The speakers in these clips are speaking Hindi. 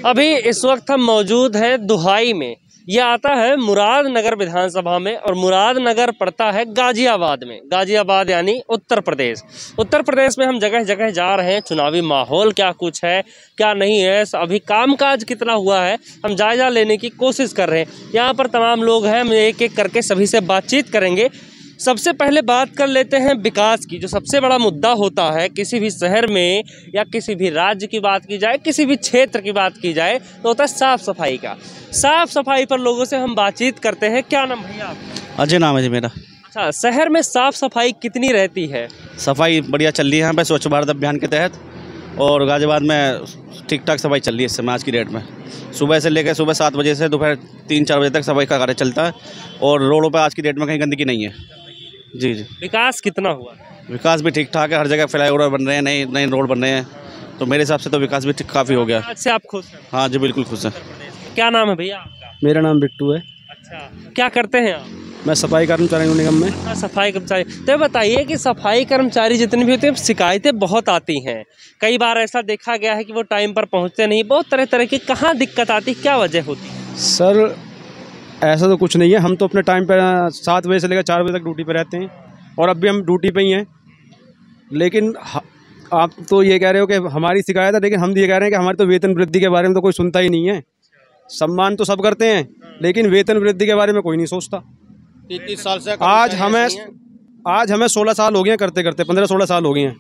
अभी इस वक्त हम मौजूद हैं दुहाई में। यह आता है मुरादनगर विधानसभा में और मुरादनगर पड़ता है गाजियाबाद में। गाजियाबाद यानी उत्तर प्रदेश। उत्तर प्रदेश में हम जगह जगह जा रहे हैं। चुनावी माहौल क्या कुछ है क्या नहीं है, अभी कामकाज कितना हुआ है, हम जायजा लेने की कोशिश कर रहे हैं। यहाँ पर तमाम लोग हैं, हम एक एक करके सभी से बातचीत करेंगे। सबसे पहले बात कर लेते हैं विकास की। जो सबसे बड़ा मुद्दा होता है किसी भी शहर में या किसी भी राज्य की बात की जाए, किसी भी क्षेत्र की बात की जाए, तो होता है साफ़ सफाई का। साफ़ सफाई पर लोगों से हम बातचीत करते हैं। क्या नाम भैया आपका? अजय नाम है जी मेरा। अच्छा, शहर में साफ़ सफाई कितनी रहती है? सफाई बढ़िया चल रही है यहाँ पे स्वच्छ भारत अभियान के तहत, और गाजियाबाद में ठीक ठाक सफाई चल रही है इस समय आज की डेट में। सुबह से लेकर सुबह 7 बजे से दोपहर 3-4 बजे तक सफाई का कार्य चलता है, और रोडों पर आज की डेट में कहीं गंदगी नहीं है। जी जी। विकास कितना हुआ? विकास भी ठीक ठाक है, हर जगह फ्लाईओवर बन रहे हैं, नए नए रोड बन रहे हैं, तो मेरे हिसाब से तो विकास भी काफ़ी हो गया। आज से आप खुश हैं? हाँ जी, बिल्कुल खुश हैं। क्या नाम है भैया आपका? मेरा नाम बिट्टू है। अच्छा, क्या करते हैं आप? मैं सफाई कर्मचारी निगम में। हाँ, सफाई कर्मचारी। तो बताइए कि सफाई कर्मचारी जितने भी होते हैं, शिकायतें बहुत आती हैं। कई बार ऐसा देखा गया है कि वो टाइम पर पहुंचते नहीं, बहुत तरह तरह की कहाँ दिक्कत आती, क्या वजह होती है? सर ऐसा तो कुछ नहीं है, हम तो अपने टाइम पर 7 बजे से लेकर 4 बजे तक ड्यूटी पे रहते हैं, और अब भी हम ड्यूटी पे ही हैं। लेकिन आप तो ये कह रहे हो कि हमारी शिकायत है, लेकिन हम ये कह रहे हैं कि हमारे तो वेतन वृद्धि के बारे में तो कोई सुनता ही नहीं है। सम्मान तो सब करते हैं, लेकिन वेतन वृद्धि के बारे में कोई नहीं सोचता। 30 साल से आज हमें 16 साल हो गए हैं करते करते, 15-16 साल हो गए हैं,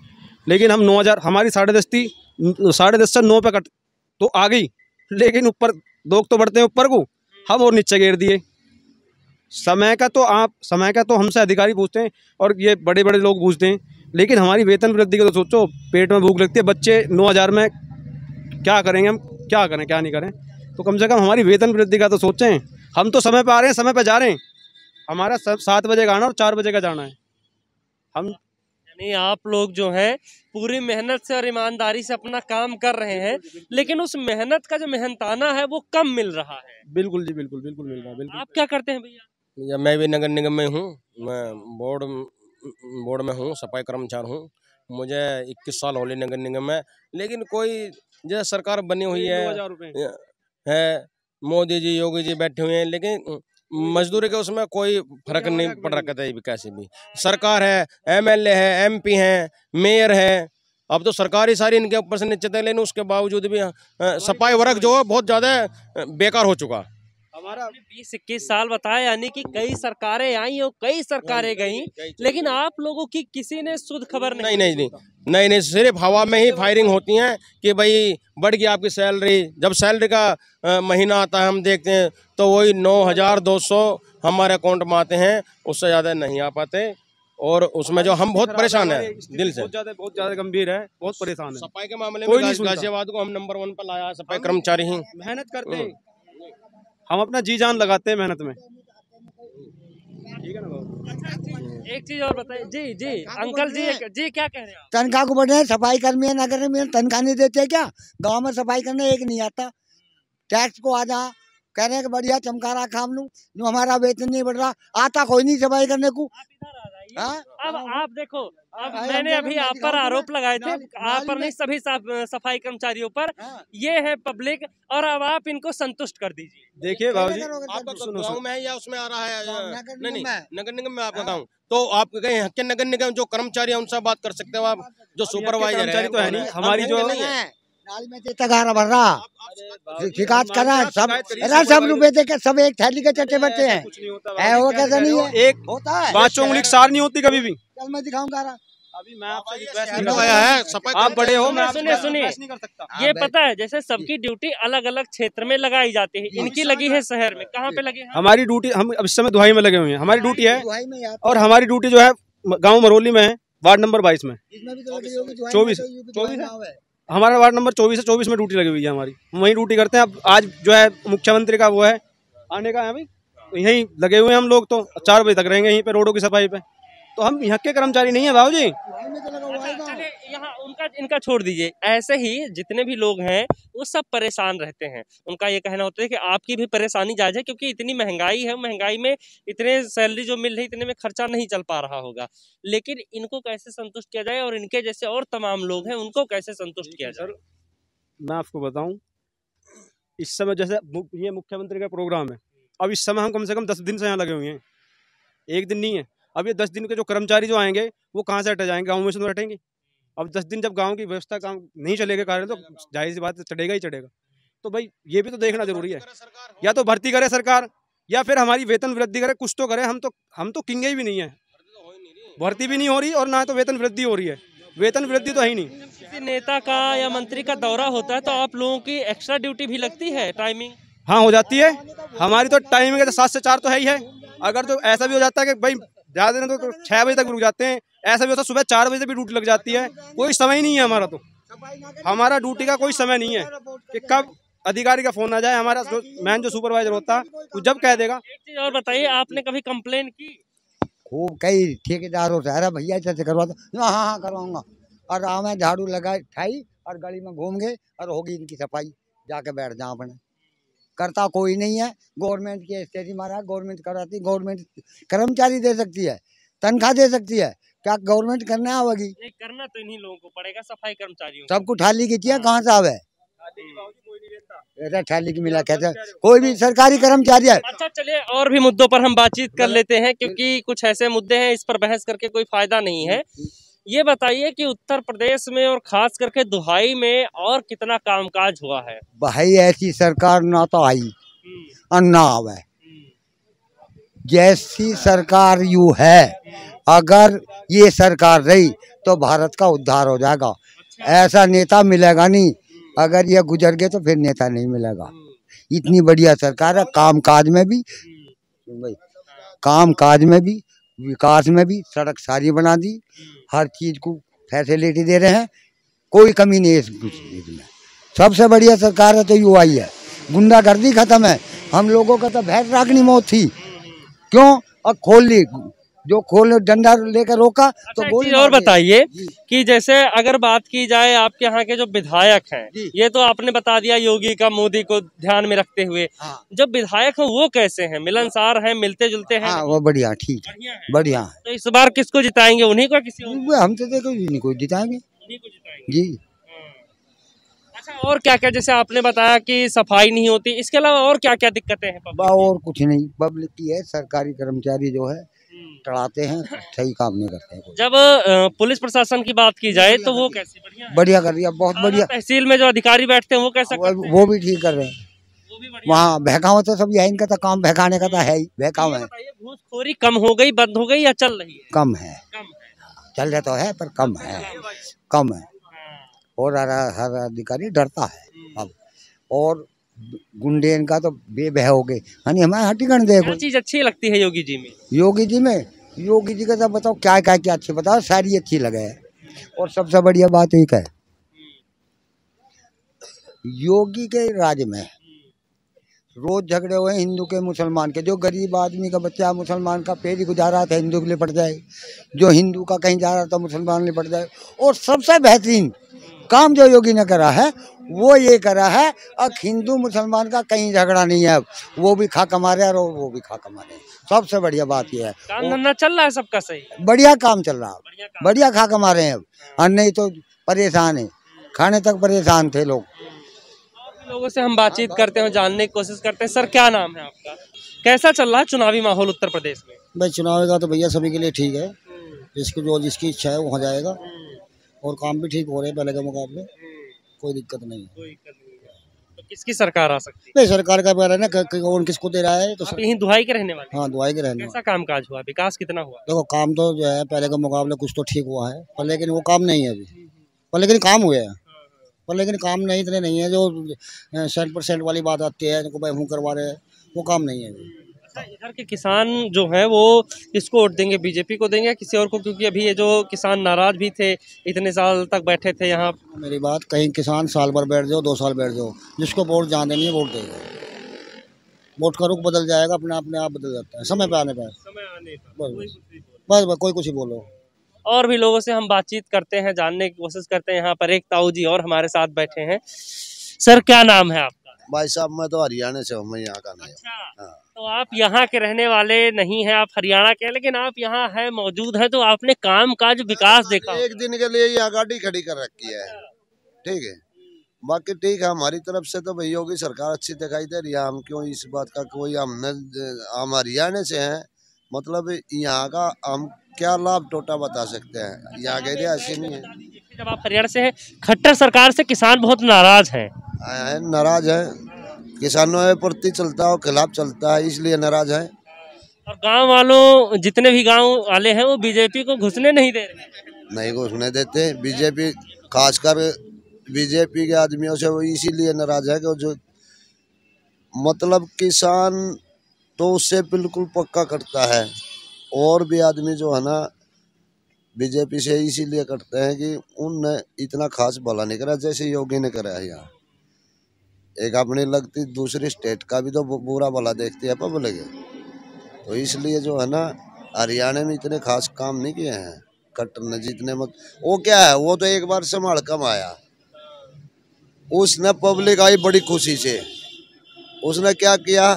लेकिन हम 9,000 हमारी 10.5 थी, 10.5 से 9 पे कट तो आ गई, लेकिन ऊपर लोग तो बढ़ते हैं ऊपर को, हम और नीचे गिर दिए। समय का तो हमसे अधिकारी पूछते हैं और ये बड़े बड़े लोग पूछते हैं, लेकिन हमारी वेतन वृद्धि का तो सोचो। पेट में भूख लगती है, बच्चे 9,000 में क्या करेंगे, हम क्या करें क्या नहीं करें, तो कम से कम हमारी वेतन वृद्धि का तो सोचें। हम तो समय पे आ रहे हैं, समय पे जा रहे हैं, हमारा 7 बजे का आना और 4 बजे का जाना है। हम यानी आप लोग जो है पूरी मेहनत से और ईमानदारी से अपना काम कर रहे हैं, लेकिन उस मेहनत का जो मेहनताना है वो कम मिल रहा है। बिल्कुल जी, बिल्कुल बिल्कुल मिल रहा है। बिल्कुल। आप क्या करते हैं भैया? या मैं भी नगर निगम में हूँ। मैं बोर्ड में हूँ, सफाई कर्मचारी हूँ। मुझे 21 साल होली नगर निगम में, लेकिन कोई जो सरकार बनी हुई 9,000 रुपये है मोदी जी योगी जी बैठे हुए हैं, लेकिन मजदूरी के उसमें कोई फर्क नहीं पड़ रहा है। विकास भी सरकार है, एमएलए है, एमपी हैं, मेयर है, अब तो सरकारी सारी इनके ऊपर से नीचे तक, लेकिन उसके बावजूद भी सफाई वर्क जो है बहुत ज़्यादा बेकार हो चुका। हमारा 20-21 साल बताया, यानी कि कई सरकारें आई और कई सरकारें गई, लेकिन आप लोगों की किसी ने शुद्ध खबर नहीं, सिर्फ हवा में ही फायरिंग होती हैं कि भाई बढ़ गई आपकी सैलरी। जब सैलरी का महीना आता है हम देखते हैं तो वही 9,200 हमारे अकाउंट में आते हैं, उससे ज़्यादा नहीं आ पाते, और उसमें जो हम बहुत परेशान हैं दिल से, बहुत ज़्यादा गंभीर है, बहुत परेशान है। सफाई के मामले में गाजियाबाद को हम नंबर 1 पर लाया, सफाई कर्मचारी ही मेहनत करते हैं, हम अपना जी जान लगाते हैं मेहनत में। ठीक है ना बाबू? एक चीज और बताइए जी। जी अंकल जी क्या कह रहे हैं आप? तनख्वाह को बढ़े, सफाई कर्मी है, नगर में तनख्वाह नहीं देते क्या? गांव में सफाई करने एक नहीं आता। टैक्स को आ जा कह रहे हैं कि बढ़िया चमका रहा काम लूं, जो हमारा वेतन नहीं बढ़ रहा, आता कोई नहीं सफाई करने को। आप इधर आ जाइए। हाँ? अब आप देखो, अब मैंने अभी आप पर आरोप लगाए थे, आप पर नहीं, सभी सफाई कर्मचारियों पर। ये है पब्लिक, और अब आप इनको संतुष्ट कर दीजिए। देखिए बाबू जी, आपका गाँव में है या उसमें आ रहा है? नहीं, नगर निगम में आपका हाँ। गाँव, तो आप कहीं के नगर निगम जो कर्मचारी है उनसे बात कर सकते हो आप, जो सुपरवाइजर है। तो है नहीं, हमारी जो नाली में देता गारा भर रहा, शिकायत कर रहा है सब रुपए दे के सब एक थैली के चट्टे बच्चे हैं। वो कैसा नहीं है, एक होता है 5 उंगली सार नहीं होती कभी भी। कल मैं दिखाऊंगा। अभी मैं आपसे रिक्वेस्ट नहीं नहीं लगाया है, सफाई आप बड़े हो, मैं सुनिए सुनिए, नहीं कर सकता। ये पता है जैसे सबकी ड्यूटी अलग अलग क्षेत्र में लगाई जाती है, इनकी लगी है शहर में, कहाँ पे लगी है? हमारी ड्यूटी, हम अब इस समय दुहाई में लगे हुए हैं, हमारी ड्यूटी है, दुहाई में यार, और हमारी ड्यूटी जो है गांव मरोली में है, वार्ड नंबर 22 में। इसमें भी तो लगी होगी, दुहाई में 24 तो यूपी 24 गाँव है। हमारा वार्ड नंबर 24 है, 24 में ड्यूटी लगी हुई है हमारी, हम वहीं ड्यूटी करते हैं। अब आज जो है मुख्यमंत्री का वो है आने का है भाई, तो यहीं लगे हुए हैं हम लोग, तो 4 बजे तक रहेंगे यहीं पे रोडों की सफाई पे। तो हम यहाँ के कर्मचारी नहीं है बाबू जी। दुहाई में तो लगा हुआ है गाँव। चलिए यहाँ इनका छोड़ दीजिए। ऐसे ही जितने भी लोग हैं वो सब परेशान रहते हैं। उनका ये कहना होता है कि आपकी भी परेशानी जायज है, क्योंकि इतनी महंगाई है, महंगाई में इतने सैलरी जो मिल रही, इतने में खर्चा नहीं चल पा रहा होगा। लेकिन इनको कैसे संतुष्ट किया जाए, और इनके जैसे और तमाम लोग हैं उनको कैसे संतुष्ट किया जाए? मैं आपको बताऊं, इस समय जैसे ये मुख्यमंत्री का प्रोग्राम है, अब इस समय हम कम से कम 10 दिन से यहाँ लगे हुए हैं, एक दिन नहीं है। अब ये 10 दिन के जो कर्मचारी जो आएंगे वो कहाँ से हटे जाएंगे, गाँव में से तो हटेंगे। अब 10 दिन जब गाँव की व्यवस्था काम नहीं चलेगा कारण तो जाहिर सी बात है चढ़ेगा ही चढ़ेगा। तो भाई ये भी तो देखना जरूरी है, या तो भर्ती करे सरकार या फिर हमारी वेतन वृद्धि करे, कुछ तो करे। हम तो किंगे भी नहीं है, भर्ती भी नहीं हो रही और ना तो वेतन वृद्धि हो रही है। वेतन वृद्धि तो है ही नहीं। किसी नेता का या मंत्री का दौरा होता है तो आप लोगों की एक्स्ट्रा ड्यूटी भी लगती है, टाइमिंग? हाँ हो जाती है, हमारी तो टाइमिंग 7 से 4 तो है ही है। अगर तो ऐसा भी हो जाता है कि भाई ज़्यादा दिन तो 6 बजे तक रुक जाते हैं, ऐसा भी होता है सुबह 4 बजे से भी ड्यूटी लग जाती है। कोई समय ही नहीं है हमारा, तो हमारा ड्यूटी का कोई समय नहीं है कि कब अधिकारी का फोन आ जाए। हमारा मैन जो सुपरवाइजर होता है वो जब कह देगा। एक चीज और बताइए, आपने कभी कंप्लेन की? खूब कई ठेकेदारों से, अरे भैया ऐसे करवा दो, हाँ हाँ करवाऊंगा, और मैं झाड़ू लगा ठाई और गली में घूम गए और होगी इनकी सफाई, जाके बैठ जाओ अपने। करता कोई नहीं है। गवर्नमेंट की स्थिति मारा, गवर्नमेंट कराती, गवर्नमेंट कर्मचारी दे सकती है, तनख्वाह दे सकती है, क्या गवर्नमेंट करने आवेगी? नहीं, करना तो इन्हीं लोगों को पड़ेगा, सफाई कर्मचारियों। सबको थाली की चाहिए, कहाँ से आवे? थाली की मिला कहते कोई भी सरकारी कर्मचारी है। अच्छा चलिए, और भी मुद्दों पर हम बातचीत कर लेते हैं, क्योंकि कुछ ऐसे मुद्दे हैं इस पर बहस करके कोई फायदा नहीं है। ये बताइए कि उत्तर प्रदेश में और खास करके दुहाई में और कितना कामकाज हुआ है? भाई ऐसी सरकार ना तो आई और ना आवे। जैसी सरकार यू है, अगर ये सरकार रही तो भारत का उद्धार हो जाएगा। ऐसा नेता मिलेगा नहीं, अगर ये गुजर गए तो फिर नेता नहीं मिलेगा। इतनी बढ़िया सरकार है, काम काज में भी, विकास में भी, सड़क सारी बना दी, हर चीज को फैसिलिटी दे रहे हैं, कोई कमी नहीं है इस में। सबसे बढ़िया सरकार है तो यू आई है। गुंडागर्दी खत्म है। हम लोगों का तो भैंस रागनी मौत थी, क्यों? और खोल ली, जो खोल डंडा लेकर रोका तो गोली। और बताइए कि जैसे अगर बात की जाए आपके यहाँ के जो विधायक हैं, ये तो आपने बता दिया योगी का, मोदी को ध्यान में रखते हुए। हाँ। जो विधायक हैं वो कैसे हैं? मिलनसार हैं, मिलते जुलते हैं? हाँ वो बढ़िया, ठीक है, बढ़िया। तो इस बार किसको जिताएंगे, उन्हीं को किसी और? हम तो देखो नहीं कोई जिताएंगे। उन्हीं को जिताएंगे जी। अच्छा, और क्या क्या, जैसे आपने बताया कि सफाई नहीं होती, इसके अलावा और क्या क्या दिक्कतें हैं पब्लिक की? और कुछ नहीं, पब्लिक की है, सरकारी कर्मचारी जो है चढ़ाते हैं, सही काम नहीं करते हैं। जब पुलिस प्रशासन की बात की जाए तो वो कैसे? बढ़िया कर दिया, बहुत बढ़िया। तहसील में जो अधिकारी बैठते हैं वो कैसा करते हैं? वो भी ठीक कर रहे हैं। वहाँ बहकावा तो सब यही, इनका तो काम बहकाने का तो है ही, बहकावा है। घूसखोरी कम हो गई, बंद हो गई, या चल रही है? कम है, चल रहा तो है पर कम है, कम है। और हर अधिकारी डरता है अब, और गुंडे इनका तो बेबह हो गए। हमारे हटीगण देखो। क्या चीज अच्छी लगती है योगी जी में? योगी जी का सब बताओ, क्या अच्छी बताओ, सारी अच्छी लगे है। और सबसे बढ़िया बात एक है, योगी के राज्य में रोज झगड़े हुए हिंदू के मुसलमान के। जो गरीब आदमी का बच्चा मुसलमान का पेट गुजारा था हिंदू के लिए पड़ जाए, जो हिंदू का कहीं जा रहा था मुसलमान लिए पड़ जाए। और सबसे बेहतरीन काम जो योगी ने करा है वो ये करा है, अब हिंदू मुसलमान का कहीं झगड़ा नहीं है, वो भी खा कमा रहे हैं और वो भी खा कमा रहे हैं। सबसे बढ़िया बात ये है, काम धंधा चल रहा है सबका सही, बढ़िया काम चल रहा है, बढ़िया खा कमा रहे हैं अब। और नहीं तो परेशान है, खाने तक परेशान थे लोग। लोगों से हम बातचीत करते हैं, जानने की कोशिश करते हैं। सर क्या नाम है आपका? कैसा चल रहा है चुनावी माहौल उत्तर प्रदेश में? भाई चुनाव का तो भैया सभी के लिए ठीक है, जिसकी इच्छा है वो हो जाएगा, और काम भी ठीक हो रहे हैं पहले के मुकाबले, कोई दिक्कत नहीं है। तो किसकी सरकार आ सकती है? नहीं सरकार का है ना, कौन किसको दे रहा है। तो आप यहीं दुहाई के रहने वाले? हाँ दुहाई के रहने। कैसा कामकाज हुआ, विकास कितना हुआ? देखो काम तो जो है पहले के मुकाबले कुछ तो ठीक हुआ है, पर लेकिन वो काम नहीं है अभी, पर लेकिन काम हुए हैं, पर लेकिन काम नहीं इतने नहीं है। जो 100% वाली बात आती है इनको भाई हूँ करवा रहे हैं, वो काम नहीं है अभी। इधर के किसान जो है वो किसको वोट देंगे, बीजेपी को देंगे या किसी और को? क्योंकि अभी ये जो किसान नाराज भी थे, इतने साल तक बैठे थे यहाँ। मेरी बात, कहीं किसान साल भर बैठ जाओ, 2 साल बैठ जाओ, जिसको वोट जहाँ देनी है वोट देगा। वोट का रुख बदल जाएगा, अपने आप बदल जाता है समय पे आने पर। बस कोई कुछ ही बोलो। और भी लोगों से हम बातचीत करते हैं, जानने की कोशिश करते हैं। यहाँ पर एक ताऊ जी और हमारे साथ बैठे हैं। सर क्या नाम है आपका? भाई साहब मैं तो हरियाणा से हूँ, मैं यहाँ का नहीं। अच्छा, हाँ। तो आप यहाँ के रहने वाले नहीं हैं, आप हरियाणा के, लेकिन आप यहाँ है मौजूद है, तो आपने काम काज विकास देखा? एक दिन के लिए यहाँ गाड़ी खड़ी कर रखी है, ठीक है, बाकी ठीक है, हमारी तरफ से तो भाई योगी सरकार अच्छी दिखाई दे रही है। हम क्यों इस बात का कोई हम हरियाणा से हैं, मतलब यहाँ का हम क्या लाभ टोटा बता सकते हैं, यहाँ के एरिया ऐसी नहीं है। जब आप हरियाणा से हैं, खट्टर सरकार से किसान बहुत नाराज हैं। नाराज है, किसानों के प्रति चलता है, खिलाफ चलता है, इसलिए नाराज है। और गांव वालों, जितने भी गांव वाले हैं वो बीजेपी को घुसने नहीं दे रहे। नहीं घुसने देते, बीजेपी खासकर बीजेपी के आदमियों से वो इसीलिए नाराज है कि जो मतलब किसान तो उससे बिल्कुल पक्का करता है, और भी आदमी जो है ना बीजेपी से इसीलिए करते हैं कि उनने इतना खास भला नहीं करा जैसे योगी ने करा है। यहाँ एक अपनी लगती दूसरी स्टेट का भी तो बुरा भला देखती है पब्लिक, तो इसलिए जो है ना हरियाणा में इतने खास काम नहीं किए हैं खट्टर ने जितने वो क्या है, वो तो एक बार संभाल कम आया, उसने पब्लिक आई बड़ी खुशी से, उसने क्या किया,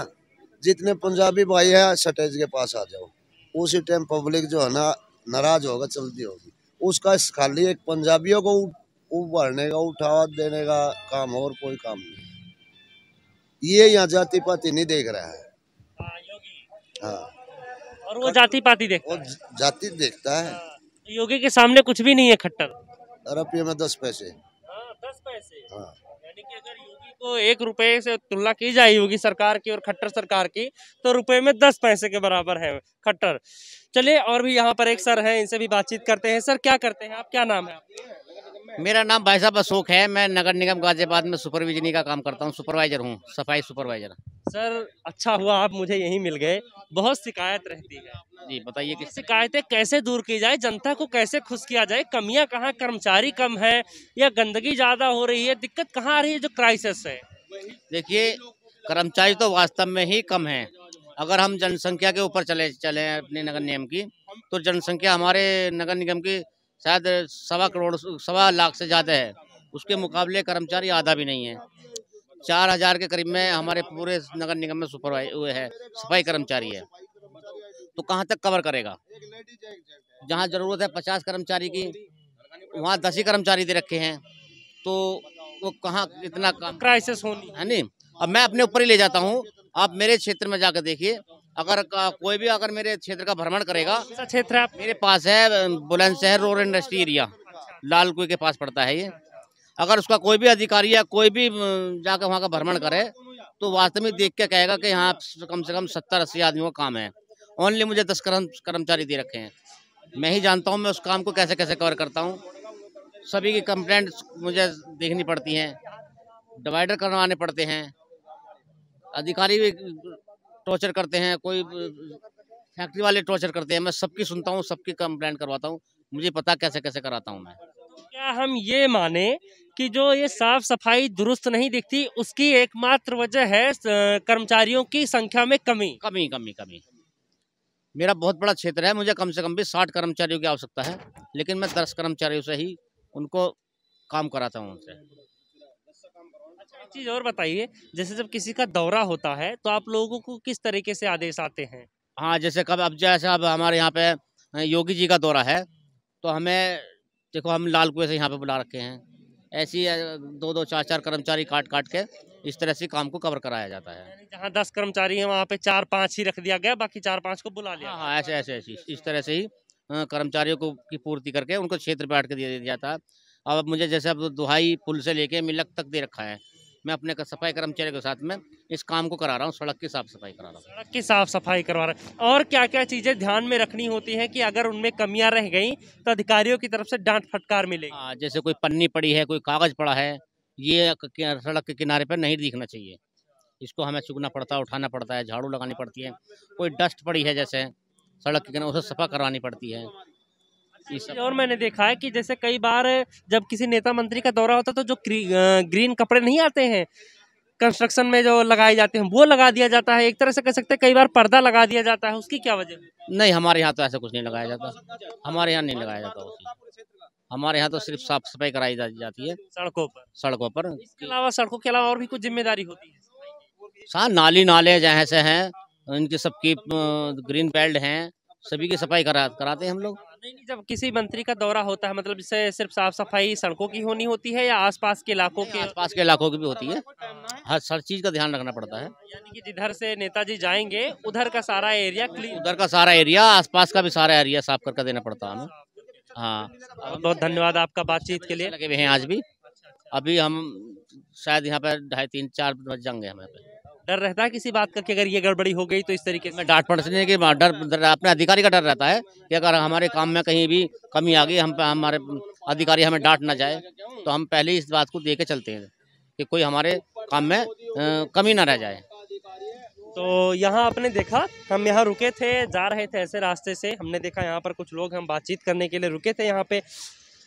जितने पंजाबी भाई है सटेज के पास आ जाओ, उसी टाइम पब्लिक जो है ना नाराज होगा चलती होगी, उसका खाली एक पंजाबियों को उभरने का उठावा देने का काम, और कोई काम नहीं। ये यहाँ जाति पाति नहीं देख रहा है। हाँ, और वो जाति पाति देखता है। जाति देखता है। योगी के सामने कुछ भी नहीं है खट्टर। रुपये में 10 पैसे। 10 पैसे। हाँ। यानी कि अगर योगी को 1 रुपए से तुलना की जाए योगी सरकार की और खट्टर सरकार की, तो रुपए में 10 पैसे के बराबर है खट्टर। चलिए, और भी यहाँ पर एक सर है, इनसे भी बातचीत करते हैं। सर, क्या करते हैं आप, क्या नाम है आपका? मेरा नाम भाई साहब अशोक है। मैं नगर निगम गाजियाबाद में सुपरविजनी का काम करता हूँ, सुपरवाइजर हूँ, सफाई सुपरवाइजर। सर, अच्छा हुआ आप मुझे यहीं मिल गए। बहुत शिकायत रहती है जी, बताइए कि शिकायतें कैसे दूर की जाए, जनता को कैसे खुश किया जाए, कमियां कहाँ, कर्मचारी कम है या गंदगी ज्यादा हो रही है, दिक्कत कहाँ आ रही है जो क्राइसिस है? देखिए, कर्मचारी तो वास्तव में ही कम है। अगर हम जनसंख्या के ऊपर चले अपने नगर निगम की, तो जनसंख्या हमारे नगर निगम की शायद 1.25 लाख से ज़्यादा है। उसके मुकाबले कर्मचारी आधा भी नहीं है। 4000 के करीब में हमारे पूरे नगर निगम में सफाई कर्मचारी है, तो कहाँ तक कवर करेगा? जहाँ ज़रूरत है 50 कर्मचारी की, वहाँ 10 ही कर्मचारी दे रखे हैं, तो वो कहाँ इतना क्राइसिस होनी है नहीं। अब मैं अपने ऊपर ही ले जाता हूँ, आप मेरे क्षेत्र में जाकर देखिए, अगर कोई भी अगर मेरे क्षेत्र का भ्रमण करेगा, क्षेत्र आप मेरे पास है बुलंदशहर रोड इंडस्ट्री एरिया, लाल कुएं के पास पड़ता है ये। अगर उसका कोई भी अधिकारी या कोई भी जाकर वहाँ का भ्रमण करे, तो वास्तव में देख के कहेगा कि यहाँ कम से कम 70-80 आदमियों का काम है। ओनली मुझे 10 कर्मचारी दे रखे हैं। मैं ही जानता हूँ मैं उस काम को कैसे कैसे कवर करता हूँ। सभी की कंप्लेंट मुझे देखनी पड़ती हैं, डिवाइडर करवाने पड़ते हैं, अधिकारी भी टॉर्चर करते हैं, कोई फैक्ट्री वाले टॉर्चर करते हैं। मैं सबकी सुनता हूँ, सबकी कंप्लेंट करवाता हूँ, मुझे पता कैसे कैसे कराता हूँ मैं। क्या हम ये माने कि जो ये साफ सफाई दुरुस्त नहीं दिखती, उसकी एकमात्र वजह है कर्मचारियों की संख्या में कमी? मेरा बहुत बड़ा क्षेत्र है, मुझे कम से कम भी 60 कर्मचारियों की आवश्यकता है, लेकिन मैं 10 कर्मचारियों से ही उनको काम कराता हूँ उनसे। अच्छा, एक चीज़ और बताइए, जैसे जब किसी का दौरा होता है तो आप लोगों को किस तरीके से आदेश आते हैं? हाँ, जैसे अब हमारे यहाँ पे योगी जी का दौरा है, तो हमें देखो हम लाल कुएं से यहाँ पे बुला रखे हैं। ऐसी 2-2, 4-4 कर्मचारी काट के इस तरह से काम को कवर कराया जाता है। जहाँ 10 कर्मचारी हैं वहाँ पे 4-5 ही रख दिया गया, बाकी 4-5 को बुला लिया। हाँ, ऐसे इस तरह से ही कर्मचारियों को की पूर्ति करके उनको क्षेत्र पे बैठ के दिया जाता है। अब मुझे जैसे अब दुहाई पुल से लेके मिलक तक दे रखा है। मैं अपने सफाई कर्मचारी के साथ में इस काम को करा रहा हूँ, सड़क की साफ सफाई करा रहा हूँ। सड़क की साफ सफाई करवा रहे हैं। और क्या क्या चीजें ध्यान में रखनी होती हैं कि अगर उनमें कमियां रह गई तो अधिकारियों की तरफ से डांट फटकार मिलेगी? हाँ, जैसे कोई पन्नी पड़ी है, कोई कागज पड़ा है, ये सड़क के किनारे पर नहीं दिखना चाहिए। इसको हमें चुगना पड़ता है, उठाना पड़ता है, झाड़ू लगानी पड़ती है। कोई डस्ट पड़ी है जैसे सड़क के किनारे, उसे सफा करवानी पड़ती है। और मैंने देखा है कि जैसे कई बार जब किसी नेता मंत्री का दौरा होता है तो जो ग्रीन कपड़े नहीं आते हैं कंस्ट्रक्शन में जो लगाए जाते हैं, वो लगा दिया जाता है। एक तरह से कह सकते हैं कई बार पर्दा लगा दिया जाता है, उसकी क्या वजह? नहीं, हमारे यहाँ तो ऐसा कुछ नहीं लगाया जाता। हमारे यहाँ नहीं लगाया जाता। हमारे यहाँ तो सिर्फ साफ सफाई कराई जाती है सड़कों पर। इसके अलावा सड़कों के अलावा और भी कुछ जिम्मेदारी होती है? नाले जहाँ से हैं, इनकी सबकी ग्रीन बेल्ट हैं, सभी की सफाई कराते हैं हम लोग। नहीं, जब किसी मंत्री का दौरा होता है मतलब इससे सिर्फ साफ सफाई सड़कों की होनी होती है या आसपास के इलाकों के? आसपास के इलाकों की भी होती है, हर चीज़ का ध्यान रखना पड़ता है। यानी कि जिधर से नेताजी जाएंगे उधर का सारा एरिया क्लीन, उधर का सारा एरिया, आसपास का भी सारा एरिया साफ करके देना पड़ता है हमें। हाँ, बहुत बहुत धन्यवाद आपका बातचीत के लिए। लगे हुए हैं आज भी। अभी हम शायद यहाँ पे 2:30 3-4 बज जाएंगे हमें पे। डर रहता है किसी बात का कि अगर ये गड़बड़ी हो गई तो इस तरीके से? में डांट पड़ने के डर अपने अधिकारी का डर रहता है कि अगर हमारे काम में कहीं भी कमी आ गई, हमारे अधिकारी हमें डांट ना जाए, तो हम पहले ही इस बात को देख के चलते हैं कि कोई हमारे काम में कमी ना रह जाए। तो यहाँ आपने देखा, हम यहाँ रुके थे, जा रहे थे ऐसे रास्ते से, हमने देखा यहाँ पर कुछ लोग, हम बातचीत करने के लिए रुके थे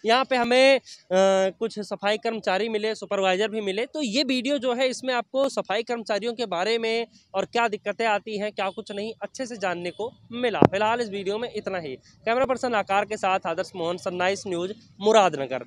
यहाँ पे हमें कुछ सफाई कर्मचारी मिले, सुपरवाइज़र भी मिले। तो ये वीडियो जो है इसमें आपको सफाई कर्मचारियों के बारे में और क्या दिक्कतें आती हैं, क्या कुछ नहीं, अच्छे से जानने को मिला। फिलहाल इस वीडियो में इतना ही। कैमरा पर्सन आकार के साथ आदर्श मोहन, सनराइज न्यूज़, मुरादनगर।